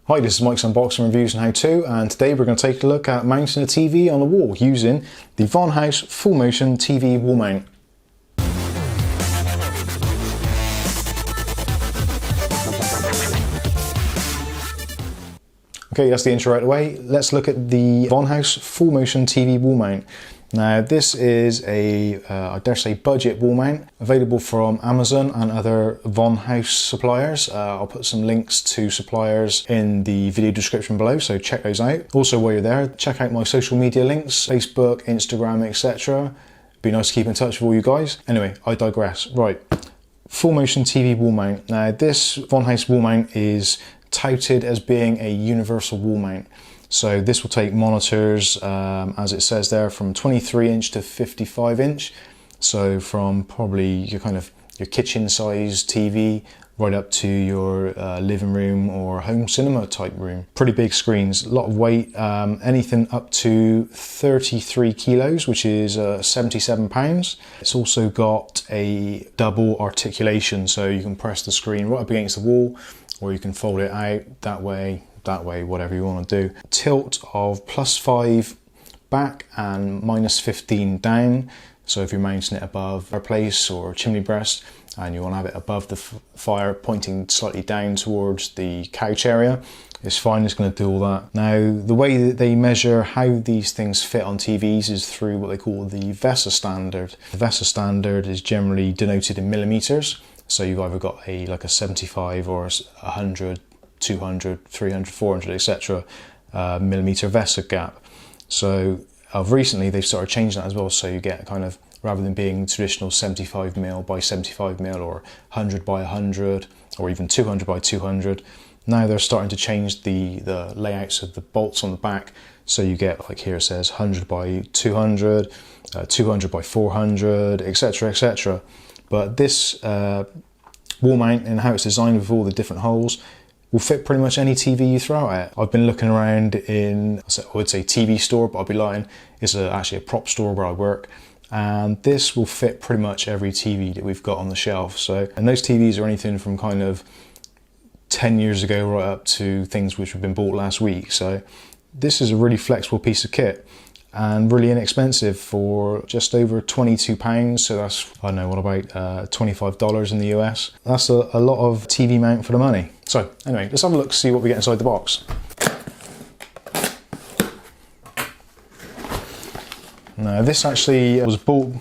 Hi, this is Mike's Unboxing Reviews and How To, and today we're going to take a look at mounting a TV on the wall using the VonHaus full motion TV wall mount. Okay, that's the intro right away. Let's look at the VonHaus full motion TV wall mount. Now this is a, I dare say, budget wall mount available from Amazon and other VonHaus suppliers. I'll put some links to suppliers in the video description below, so check those out. Also, while you're there, check out my social media links, Facebook, Instagram, etc. Be nice to keep in touch with all you guys. Anyway, I digress. Right, full motion TV wall mount. Now this VonHaus wall mount is touted as being a universal wall mount. So this will take monitors, as it says there, from 23 inch to 55 inch. So from probably your kitchen size TV right up to your living room or home cinema type room. Pretty big screens, a lot of weight, anything up to 33 kilos, which is 77 pounds. It's also got a double articulation, so you can press the screen right up against the wall, or you can fold it out that way, whatever you want to do. Tilt of +5 back and -15 down. So if you're mounting it above a fireplace or a chimney breast and you want to have it above the fire pointing slightly down towards the couch area, it's fine, it's going to do all that. Now the way that they measure how these things fit on TVs is through what they call the VESA standard. The VESA standard is generally denoted in millimeters. So you've either got like a 75 or 100, 200, 300, 400, etc. Millimeter VESA gap. So recently they've started changing that as well. So you get kind of, rather than being traditional 75mm by 75mm or 100 by 100 or even 200 by 200, now they're starting to change the layouts of the bolts on the back. So you get, like here it says, 100 by 200, 200 by 400, etc., etc. But this wall mount and how it's designed with all the different holes will fit pretty much any TV you throw at it. I've been looking around in, I would say TV store, but I'll be lying. It's actually a prop store where I work. And this will fit pretty much every TV that we've got on the shelf. So, and those TVs are anything from kind of 10 years ago right up to things which have been bought last week. So this is a really flexible piece of kit and really inexpensive for just over £22. So that's, I don't know, what about $25 in the US? That's a lot of TV mount for the money. So anyway, let's have a look, see what we get inside the box. Now this actually was bought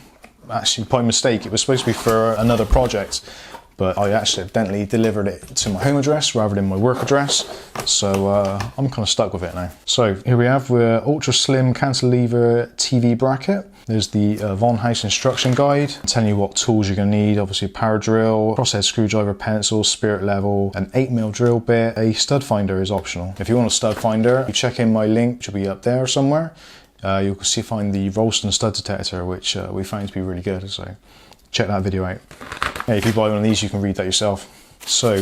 by mistake. It was supposed to be for another project, but I accidentally delivered it to my home address rather than my work address. So I'm kind of stuck with it now. So here we have the ultra slim cantilever TV bracket. There's the VonHaus instruction guide telling you what tools you're going to need. Obviously a power drill, crosshead screwdriver, pencil, spirit level, an 8mm drill bit. A stud finder is optional. If you want a stud finder, you check in my link, which will be up there somewhere. You'll find the Rolston stud detector, which we found to be really good. So check that video out. Hey, if you buy one of these, you can read that yourself. So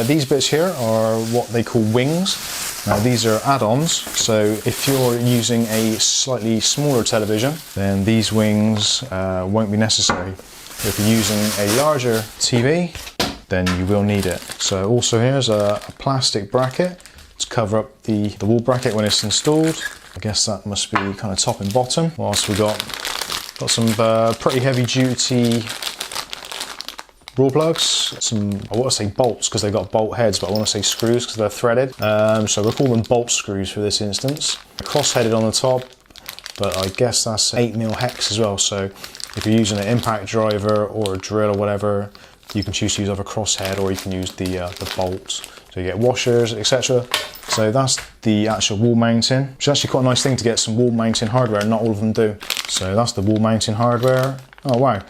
these bits here are what they call wings. Now these are add-ons, so if you're using a slightly smaller television, then these wings won't be necessary. If you're using a larger TV, then you will need it. So also here's a plastic bracket to cover up the wall bracket when it's installed. I guess that must be kind of top and bottom. Whilst we've got some pretty heavy duty raw plugs, I want to say bolts because they've got bolt heads, but I want to say screws because they're threaded. So we'll call them bolt screws for this instance. Cross-headed on the top, but I guess that's 8mm hex as well. So if you're using an impact driver or a drill or whatever, you can choose to use either crosshead or you can use the bolts. So you get washers, etc. So that's the actual wall mounting, which is actually quite a nice thing to get some wall mounting hardware. Not all of them do. So that's the wall mounting hardware. Oh wow.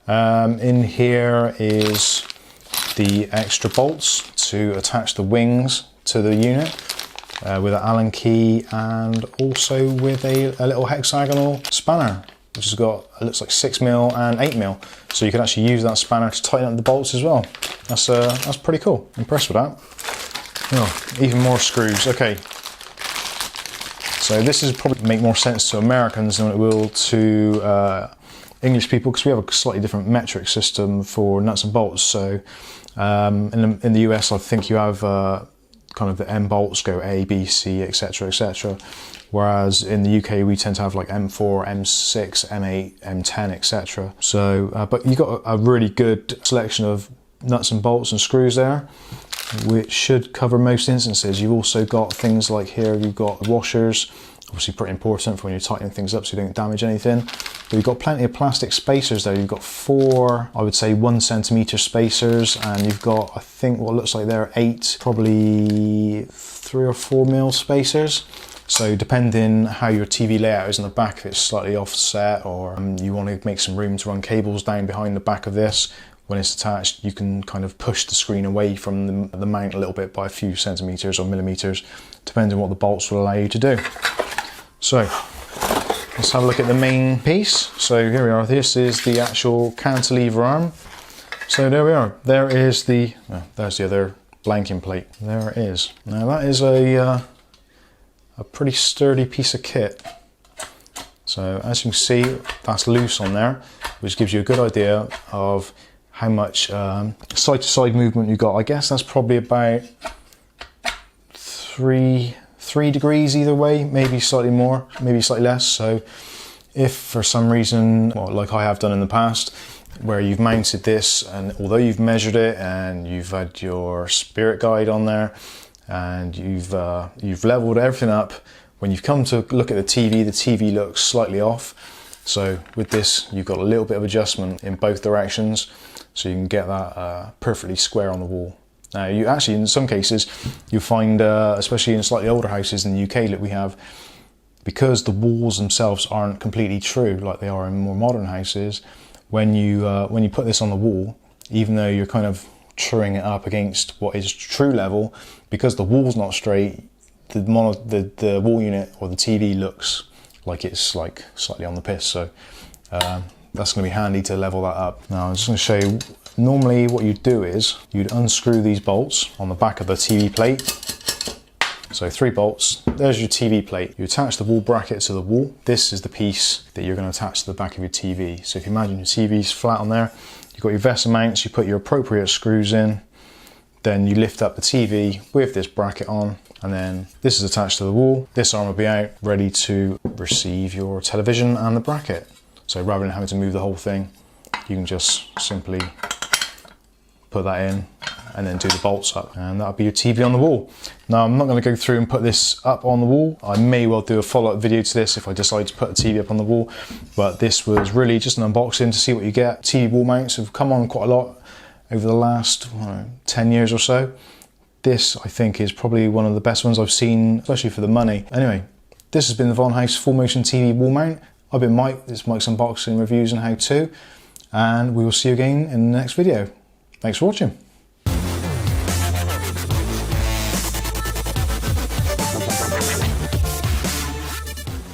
In here is the extra bolts to attach the wings to the unit with an Allen key, and also with a little hexagonal spanner, which has got, it looks like 6mm and 8mm. So you can actually use that spanner to tighten up the bolts as well. That's pretty cool. Impressed with that. Oh, even more screws. Okay. So this is probably make more sense to Americans than it will to English people, because we have a slightly different metric system for nuts and bolts. So in the US, I think you have kind of the M bolts go A, B, C, etc, etc. Whereas in the UK we tend to have like M4, M6, M8, M10, etc. So, but you've got a really good selection of nuts and bolts and screws there, which should cover most instances. You've also got things like here, you've got washers, obviously pretty important for when you're tightening things up so you don't damage anything. But you've got plenty of plastic spacers there. You've got 4, I would say 1 centimeter spacers, and you've got, I think what looks like there are 8, probably 3 or 4 mil spacers. So depending how your TV layout is in the back, if it's slightly offset or you want to make some room to run cables down behind the back of this, when it's attached, you can kind of push the screen away from the mount a little bit by a few centimeters or millimeters, depending on what the bolts will allow you to do. So let's have a look at the main piece. So here we are. This is the actual cantilever arm. So there we are. There is the, there's the other blanking plate. There it is. Now that is a pretty sturdy piece of kit. So as you can see, that's loose on there, which gives you a good idea of how much side-to-side movement you've got. I guess that's probably about 3 degrees either way, maybe slightly more, maybe slightly less. So if for some reason, well, like I have done in the past, where you've mounted this and although you've measured it and you've had your spirit guide on there and you've leveled everything up, when you've come to look at the TV looks slightly off. So with this, you've got a little bit of adjustment in both directions, so you can get that perfectly square on the wall. Now, you actually, in some cases, you'll find, especially in slightly older houses in the UK that we have, because the walls themselves aren't completely true like they are in more modern houses, when you put this on the wall, even though you're kind of truing it up against what is true level, because the wall's not straight, the wall unit or the TV looks like it's like slightly on the piss. So that's going to be handy to level that up. Now I'm just going to show you, normally what you'd do is you'd unscrew these bolts on the back of the TV plate. So 3 bolts, there's your TV plate. You attach the wall bracket to the wall. This is the piece that you're going to attach to the back of your TV. So if you imagine your TV's flat on there, you've got your VESA mounts, you put your appropriate screws in, then you lift up the TV with this bracket on, and then this is attached to the wall. This arm will be out, ready to receive your television and the bracket. So rather than having to move the whole thing, you can just simply put that in and then do the bolts up, and that'll be your TV on the wall. Now I'm not going to go through and put this up on the wall. I may well do a follow-up video to this if I decide to put a TV up on the wall, but this was really just an unboxing to see what you get. TV wall mounts have come on quite a lot over the last 10 years or so. This, I think, is probably one of the best ones I've seen, especially for the money. Anyway, this has been the VonHaus full motion TV wall mount. I've been Mike, this is Mike's unboxing, reviews and how to, and we will see you again in the next video. Thanks for watching.